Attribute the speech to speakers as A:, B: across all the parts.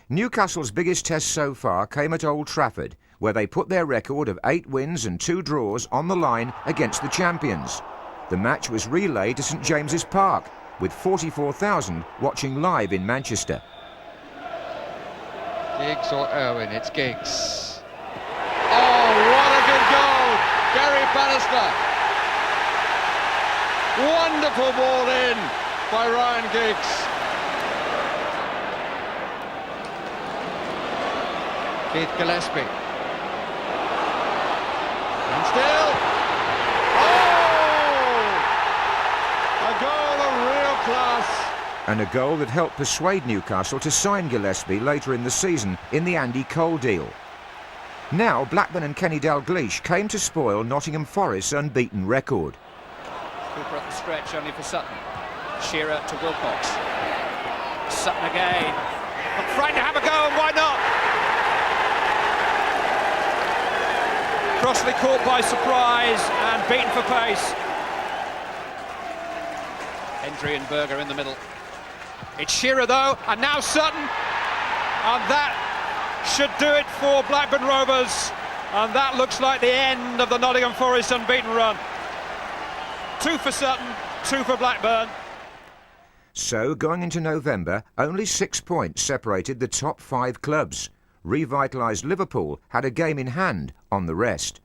A: Newcastle's biggest test so far came at Old Trafford, where they put their record of 8 wins and 2 draws on the line against the champions. The match was relayed to St James's Park, with 44,000 watching live in Manchester.
B: Giggs or Irwin? It's Giggs. Oh, what a good goal! Gary Bannister. Wonderful ball in by Ryan Giggs. Keith Gillespie. And still. Oh! A goal of real class.
A: And a goal that helped persuade Newcastle to sign Gillespie later in the season in the Andy Cole deal. Now Blackburn and Kenny Dalglish came to spoil Nottingham Forest's unbeaten record.
C: Cooper at the stretch, only for Sutton. Shearer to Wilcox. Sutton again. I'm frightened to have a go, and why not? Crossley caught by surprise and beaten for pace. Hendry and Berger in the middle. It's Shearer though, and now Sutton. And that should do it for Blackburn Rovers. And that looks like the end of the Nottingham Forest unbeaten run. 2 for Sutton, 2 for Blackburn.
A: So, going into November, only 6 points separated the top 5 clubs. Revitalised Liverpool had a game in hand on the rest.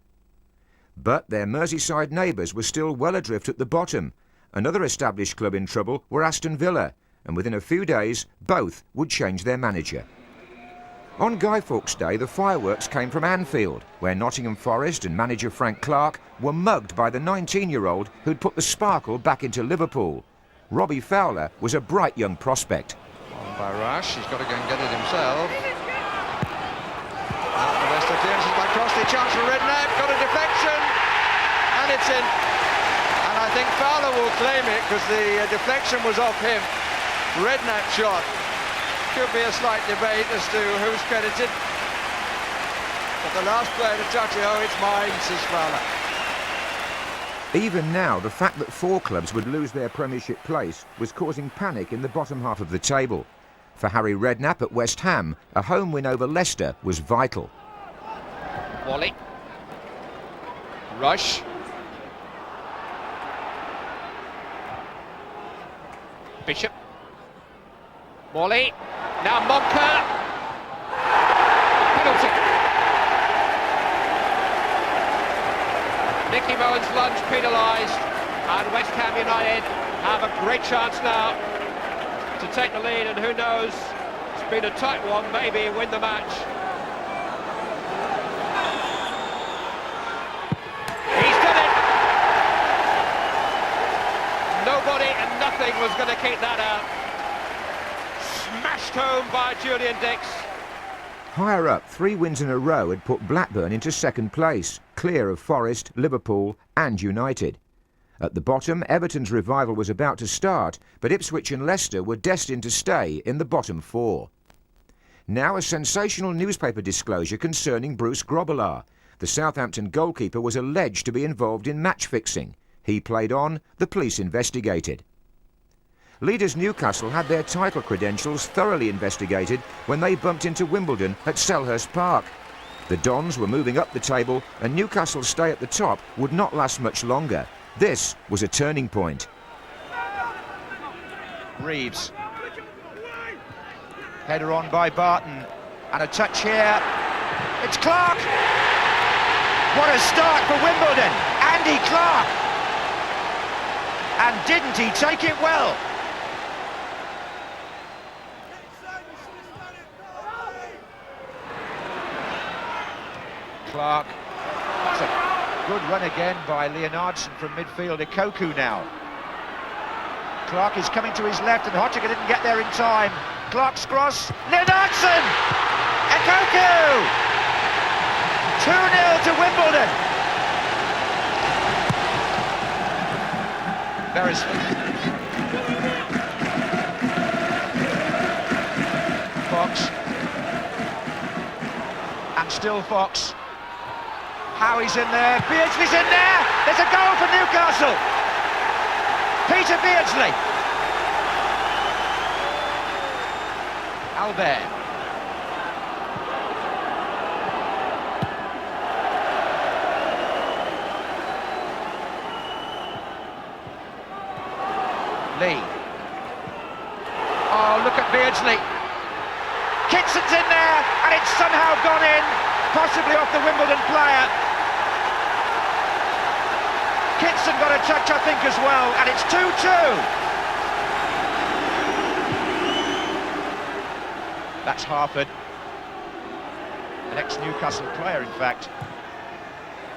A: But their Merseyside neighbours were still well adrift at the bottom. Another established club in trouble were Aston Villa, and within a few days, both would change their manager. On Guy Fawkes Day, the fireworks came from Anfield, where Nottingham Forest and manager Frank Clark were mugged by the 19-year-old who'd put the sparkle back into Liverpool. Robbie Fowler was a bright young prospect.
B: On by Rush, he's got to go and get it himself. Out the Leicester clearances by Crossley, chance for Redknapp, got a deflection, and it's in. And I think Fowler will claim it because the deflection was off him. Redknapp shot. Could be a slight debate as to who's credited. But the last player to touch it, oh, it's mine, says Fowler.
A: Even now, the fact that 4 clubs would lose their Premiership place was causing panic in the bottom half of the table. For Harry Redknapp at West Ham, a home win over Leicester was vital.
C: Wally. Rush. Bishop. Wally. Now Monker. Penalty. Nicky Bowen's lunge penalised, and West Ham United have a great chance now to take the lead, and who knows, it's been a tight one, maybe win the match. He's done it! Nobody and nothing was going to keep that out. Smashed home by Julian Dix.
A: Higher up, 3 wins in a row had put Blackburn into second place, clear of Forest, Liverpool and United. At the bottom, Everton's revival was about to start, but Ipswich and Leicester were destined to stay in the bottom 4. Now a sensational newspaper disclosure concerning Bruce Grobbelaar. The Southampton goalkeeper was alleged to be involved in match fixing. He played on, the police investigated. Leaders Newcastle had their title credentials thoroughly investigated when they bumped into Wimbledon at Selhurst Park. The Dons were moving up the table, and Newcastle's stay at the top would not last much longer. This was a turning point.
D: Reeves. Header on by Barton. And a touch here. It's Clark! What a start for Wimbledon! Andy Clark! And didn't he take it well? Clark. That's a good run again by Leonardson from midfield. Ikoku now. Clark is coming to his left and Hochiger didn't get there in time. Clark's cross. Leonardson! Ikoku! 2-0 to Wimbledon. Beresford. Fox. And still Fox. Howie's in there, Beardsley's in there, there's a goal for Newcastle! Peter Beardsley! Albert. Beardsley. Kitson's in there, and it's somehow gone in, possibly off the Wimbledon player. Kitson got a touch, I think, as well, and it's 2-2. That's Harford, an ex-Newcastle player, in fact.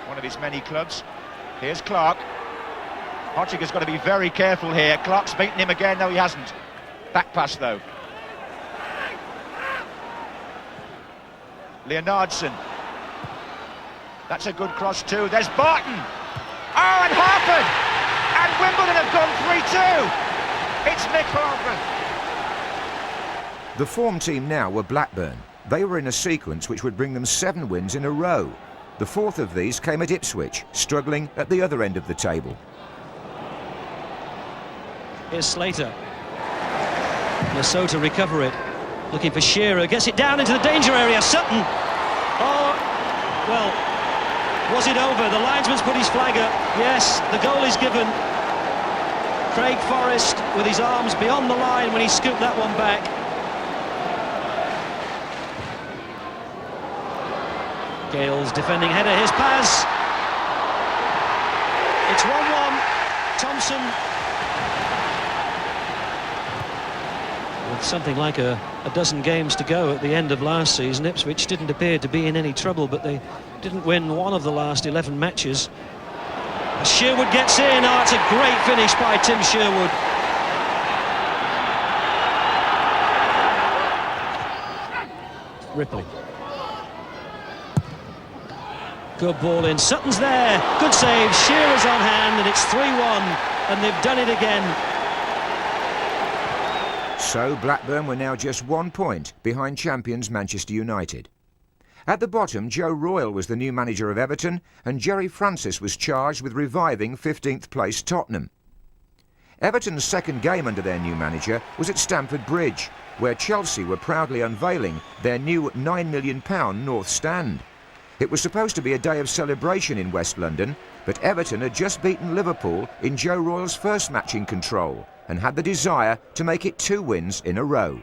D: One of his many clubs. Here's Clark. Hodgkin's got to be very careful here. Clark's beaten him again. No, he hasn't. Back pass, though. Leonardson. That's a good cross, too. There's Barton. Oh, and Harford! And Wimbledon have gone 3-2. It's Nick Harford.
A: The form team now were Blackburn. They were in a sequence which would bring them 7 wins in a row. The fourth of these came at Ipswich, struggling at the other end of the table.
E: Here's Slater. Lesotho recover it. Looking for Shearer. Gets it down into the danger area. Sutton. Oh, well, was it over? The linesman's put his flag up. Yes, the goal is given. Craig Forrest with his arms beyond the line when he scooped that one back. Gale's defending header. Here's Paz. It's 1-1. Thompson. With something like a dozen games to go at the end of last season, Ipswich didn't appear to be in any trouble, but they didn't win one of the last 11 matches. Sherwood gets in. Oh, it's a great finish by Tim Sherwood. Ripley. Good ball in. Sutton's there. Good save. Shearer's on hand, and it's 3-1, and they've done it again.
A: So Blackburn were now just 1 point behind champions Manchester United. At the bottom, Joe Royle was the new manager of Everton, and Jerry Francis was charged with reviving 15th place Tottenham. Everton's second game under their new manager was at Stamford Bridge, where Chelsea were proudly unveiling their new £9 million North Stand. It was supposed to be a day of celebration in West London, but Everton had just beaten Liverpool in Joe Royle's first match in control and had the desire to make it 2 wins in a row.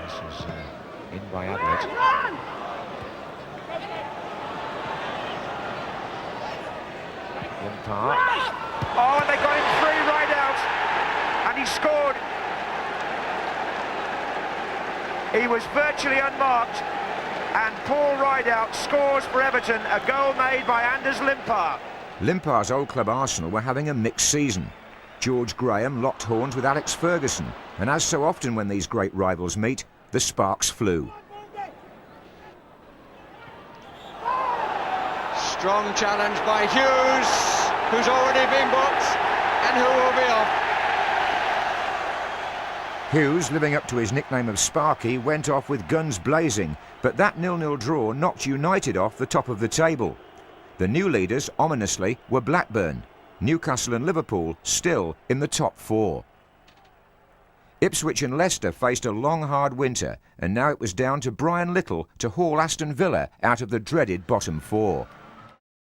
D: This is in by Ablett. Limpar. Oh, and they got him free right out, and he scored. He was virtually unmarked, and Paul Rideout scores for Everton, a goal made by Anders Limpar.
A: Limpar's old club Arsenal were having a mixed season. George Graham locked horns with Alex Ferguson, and as so often when these great rivals meet, the sparks flew.
B: Strong challenge by Hughes, who's already been booked and who will be off.
A: Hughes, living up to his nickname of Sparky, went off with guns blazing, but that 0-0 draw knocked United off the top of the table. The new leaders, ominously, were Blackburn. Newcastle and Liverpool still in the top 4. Ipswich and Leicester faced a long, hard winter, and now it was down to Brian Little to haul Aston Villa out of the dreaded bottom 4.